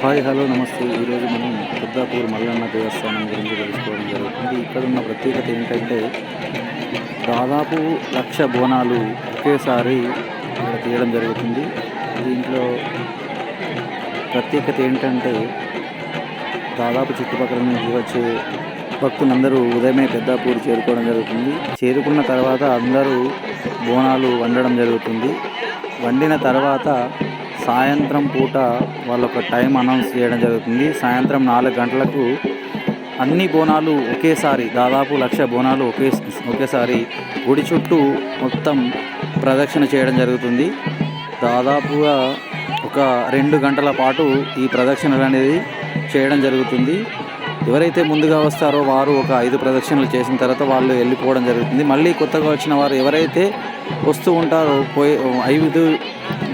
Hi hello నమస్తే. ఈరోజు మనం పెద్దాపూర్ మల్లన్న దేవస్థానం గురించి తెలుసుకోవడం జరుగుతుంది. ఇక్కడ ఉన్న ప్రత్యేకత ఏంటంటే దాదాపు 1,00,000 బోనాలు ఒకేసారి ఇక్కడ తీయడం జరుగుతుంది. దీంట్లో ప్రత్యేకత ఏంటంటే దాదాపు చుట్టుపక్కల నుంచి వచ్చే భక్తులందరూ ఉదయమే పెద్దాపూర్ చేరుకోవడం జరుగుతుంది. చేరుకున్న తర్వాత అందరూ బోనాలు వండడం జరుగుతుంది. వండిన తర్వాత సాయంత్రం పూట వాళ్ళొక టైం అనౌన్స్ చేయడం జరుగుతుంది. సాయంత్రం 4 గంటలకు అన్ని బోనాలు ఒకేసారి దాదాపు 1,00,000 బోనాలు ఒకేసారి గుడి చుట్టూ మొత్తం ప్రదక్షిణ చేయడం జరుగుతుంది. దాదాపుగా ఒక 2 గంటల పాటు ఈ ప్రదక్షిణలు అనేది చేయడం జరుగుతుంది. ఎవరైతే ముందుగా వస్తారో వారు ఒక 5 ప్రదక్షిణలు చేసిన తర్వాత వాళ్ళు వెళ్ళిపోవడం జరుగుతుంది. మళ్ళీ కొత్తగా వచ్చిన వారు ఎవరైతే వస్తూ ఉంటారో 5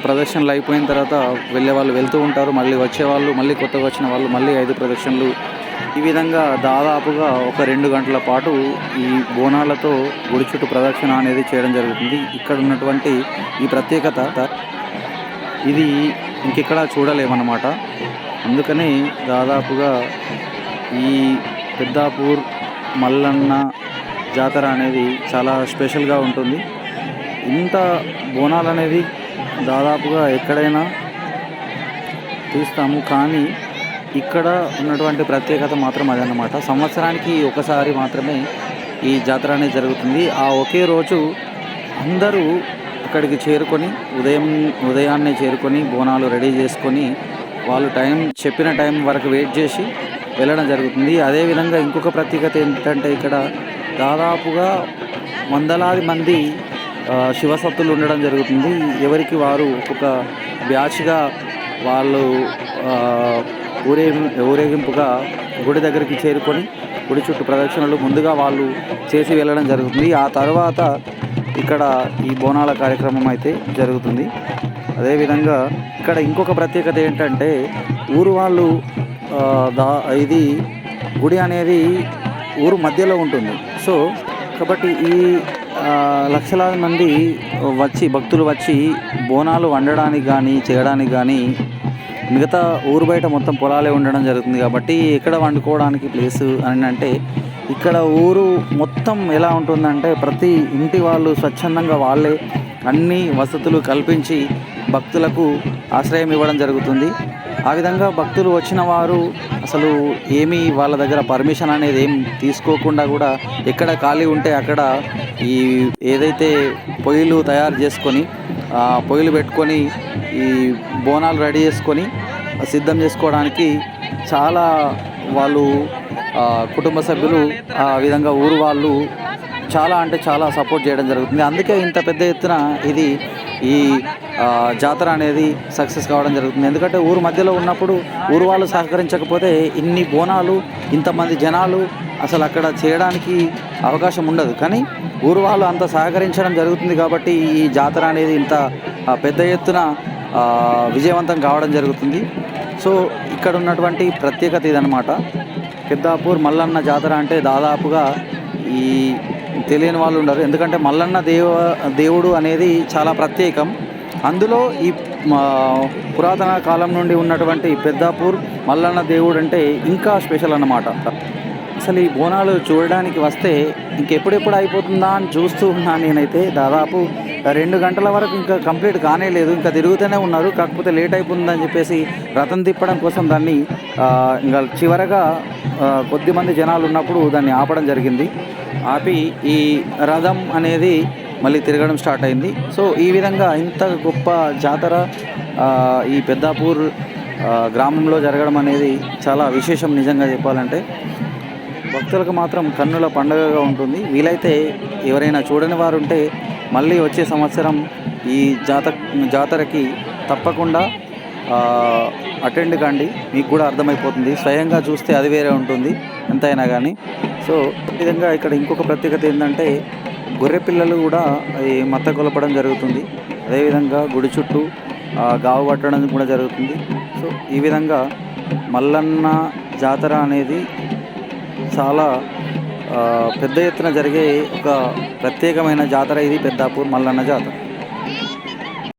ప్రదక్షిణలు అయిపోయిన తర్వాత వెళ్ళే వాళ్ళు వెళ్తూ ఉంటారు. మళ్ళీ వచ్చేవాళ్ళు మళ్ళీ కొత్తగా వచ్చిన వాళ్ళు మళ్ళీ 5 ప్రదక్షిణలు, ఈ విధంగా దాదాపుగా ఒక 2 గంటల పాటు ఈ బోనాలతో గుడి చుట్టూ ప్రదక్షిణ అనేది చేయడం జరుగుతుంది. ఇక్కడ ఉన్నటువంటి ఈ ప్రత్యేకత ఇది ఇంకెక్కడా చూడలేమన్నమాట. అందుకని దాదాపుగా ఈ పెద్దాపూర్ మల్లన్న జాతర అనేది చాలా స్పెషల్గా ఉంటుంది. ఇంత బోనాలు అనేది దాదాపుగా ఎక్కడైనా తీస్తాము, కానీ ఇక్కడ ఉన్నటువంటి ప్రత్యేకత మాత్రం అదన్నమాట. సంవత్సరానికి ఒకసారి మాత్రమే ఈ జాతర అనేది జరుగుతుంది. ఆ ఒకే రోజు అందరూ అక్కడికి చేరుకొని ఉదయాన్నే చేరుకొని బోనాలు రెడీ చేసుకొని వాళ్ళు చెప్పిన టైం వరకు వెయిట్ చేసి వెళ్ళడం జరుగుతుంది. అదేవిధంగా ఇంకొక ప్రత్యేకత ఏంటంటే ఇక్కడ దాదాపుగా వందలాది మంది శివసత్తులు ఉండడం జరుగుతుంది. ఎవరికి వారు ఒక్కొక్క బ్యాచ్గా వాళ్ళు ఊరేగింపుగా గుడి దగ్గరికి చేరుకొని గుడి చుట్టూ ప్రదక్షిణలు ముందుగా వాళ్ళు చేసి వెళ్ళడం జరుగుతుంది. ఆ తర్వాత ఇక్కడ ఈ బోనాల కార్యక్రమం అయితే జరుగుతుంది. అదేవిధంగా ఇక్కడ ఇంకొక ప్రత్యేకత ఏంటంటే ఊరు వాళ్ళు ఇది గుడి అనేది ఊరు మధ్యలో ఉంటుంది. సో కాబట్టి ఈ లక్షలాది మంది భక్తులు వచ్చి బోనాలు వండడానికి కానీ చేయడానికి కానీ మిగతా ఊరు బయట మొత్తం పొలాలే ఉండడం జరుగుతుంది. కాబట్టి ఎక్కడ వండుకోవడానికి ప్లేసు అని అంటే ఇక్కడ ఊరు మొత్తం ఎలా ఉంటుందంటే ప్రతి ఇంటి వాళ్ళు స్వచ్ఛందంగా వాళ్ళే అన్ని వసతులు కల్పించి భక్తులకు ఆశ్రయం ఇవ్వడం జరుగుతుంది. ఆ విధంగా భక్తులు వచ్చిన వారు అసలు ఏమీ వాళ్ళ దగ్గర పర్మిషన్ అనేది ఏం తీసుకోకుండా కూడా ఎక్కడ ఖాళీ ఉంటే అక్కడ ఈ ఏదైతే పొయ్యిలు తయారు చేసుకొని పొయ్యిలు పెట్టుకొని ఈ బోనాలు రెడీ చేసుకొని సిద్ధం చేసుకోవడానికి చాలా వాళ్ళు కుటుంబ సభ్యులు ఆ విధంగా ఊరు వాళ్ళు చాలా అంటే చాలా సపోర్ట్ చేయడం జరుగుతుంది. అందుకే ఇంత పెద్ద ఎత్తున ఇది ఈ జాతర అనేది సక్సెస్ కావడం జరుగుతుంది. ఎందుకంటే ఊరు మధ్యలో ఉన్నప్పుడు ఊరు వాళ్ళు సహకరించకపోతే ఇన్ని బోనాలు ఇంతమంది జనాలు అసలు అక్కడ చేయడానికి అవకాశం ఉండదు. కానీ ఊరు వాళ్ళు అంత సహకరించడం జరుగుతుంది కాబట్టి ఈ జాతర అనేది ఇంత పెద్ద ఎత్తున విజయవంతం కావడం జరుగుతుంది. సో ఇక్కడ ఉన్నటువంటి ప్రత్యేకత ఇదన్నమాట. పెద్దాపూర్ మల్లన్న జాతర అంటే దాదాపుగా ఈ తెలియని వాళ్ళు ఉండరు. ఎందుకంటే మల్లన్న దేవుడు అనేది చాలా ప్రత్యేకం. అందులో ఈ పురాతన కాలం నుండి ఉన్నటువంటి పెద్దాపూర్ మల్లన్న దేవుడు అంటే ఇంకా స్పెషల్ అన్నమాట. అసలు ఈ బోనాలు చూడడానికి వస్తే ఇంకెప్పుడెప్పుడు అయిపోతుందా అని చూస్తూ ఉన్నాను నేనైతే. దాదాపు 2 గంటల వరకు ఇంకా కంప్లీట్ కానే లేదు, ఇంకా తిరుగుతూనే ఉన్నారు. కాకపోతే లేట్ అయిపోతుందని చెప్పేసి రథం తిప్పడం కోసం దాన్ని ఇంకా చివరగా కొద్దిమంది జనాలు ఉన్నప్పుడు దాన్ని ఆపడం జరిగింది. ఆపి ఈ రథం అనేది మళ్ళీ తిరగడం స్టార్ట్ అయింది. సో ఈ విధంగా ఇంత గొప్ప జాతర ఈ పెద్దాపూర్ గ్రామంలో జరగడం అనేది చాలా విశేషం. నిజంగా చెప్పాలంటే భక్తులకు మాత్రం కన్నుల పండుగగా ఉంటుంది. వీలైతే ఎవరైనా చూడని వారు ఉంటే మళ్ళీ వచ్చే సంవత్సరం ఈ జాతరకి తప్పకుండా అటెండ్ కండి. మీకు కూడా అర్థమైపోతుంది. స్వయంగా చూస్తే అది వేరే ఉంటుంది ఎంతైనా కానీ. సో ఈ విధంగా ఇక్కడ ఇంకొక ప్రత్యేకత ఏంటంటే గొర్రె పిల్లలు కూడా మత్త కొలపడం జరుగుతుంది. అదేవిధంగా గుడి చుట్టూ గావు పట్టడం కూడా జరుగుతుంది. సో ఈ విధంగా మల్లన్న జాతర అనేది చాలా పెద్ద ఎత్తున జరిగే ఒక ప్రత్యేకమైన జాతర ఇది పెద్దాపూర్ మల్లన్న జాతర.